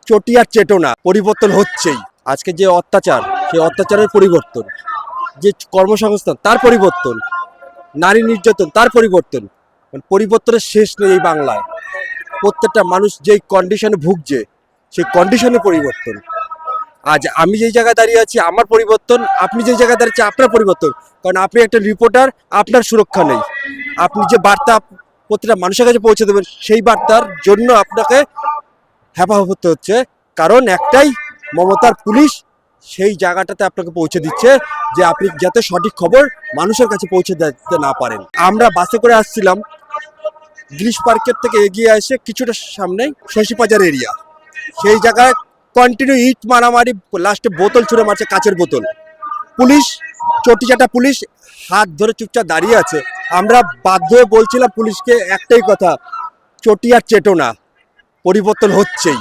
চটিয়ার চেতনা পরিবর্তন হচ্ছেই। আজকে যে অত্যাচার, সেই অত্যাচারের পরিবর্তন, যে কর্মসংস্থান তার পরিবর্তন, নারী নির্যাতন তার পরিবর্তন, পরিবর্তনের শেষ নেই এই বাংলায়। প্রত্যেকটা মানুষ যেই কন্ডিশনে ভুগছে সেই কন্ডিশনের পরিবর্তন। আজ আমি যেই জায়গায় দাঁড়িয়ে আছি আমার পরিবর্তন, আপনি যেই জায়গায় দাঁড়িয়েছে আপনার পরিবর্তন। কারণ আপনি একটা রিপোর্টার, আপনার সুরক্ষা নেই। আপনি যে বার্তা প্রতিটা মানুষের কাছে পৌঁছে দেবেন সেই বার্তার জন্য আপনাকে হ্যাপা হতে হচ্ছে। কারণ একটাই, মমতার পুলিশ সেই জায়গাটাতে আপনাকে পৌঁছে দিচ্ছে যে আপনি যাতে সঠিক খবর মানুষের কাছে পৌঁছে দিতে না পারেন। আমরা বাসে করে আসছিলাম, গ্রিস পার্কের থেকে এগিয়ে এসে কিছুটা সামনে শশীবাজার এরিয়া, সেই জায়গায় কন্টিনিউ ইট মারামারি, লাস্টে বোতল ছুঁড়ে মারছে, কাচের বোতল। পুলিশ, চটিচাটা পুলিশ হাত ধরে চুপচাপ দাঁড়িয়ে আছে। আমরা বাধ্য হয়ে বলছিলাম পুলিশকে একটাই কথা, চটিয়ার চেতনা পরিবর্তন হচ্ছেই।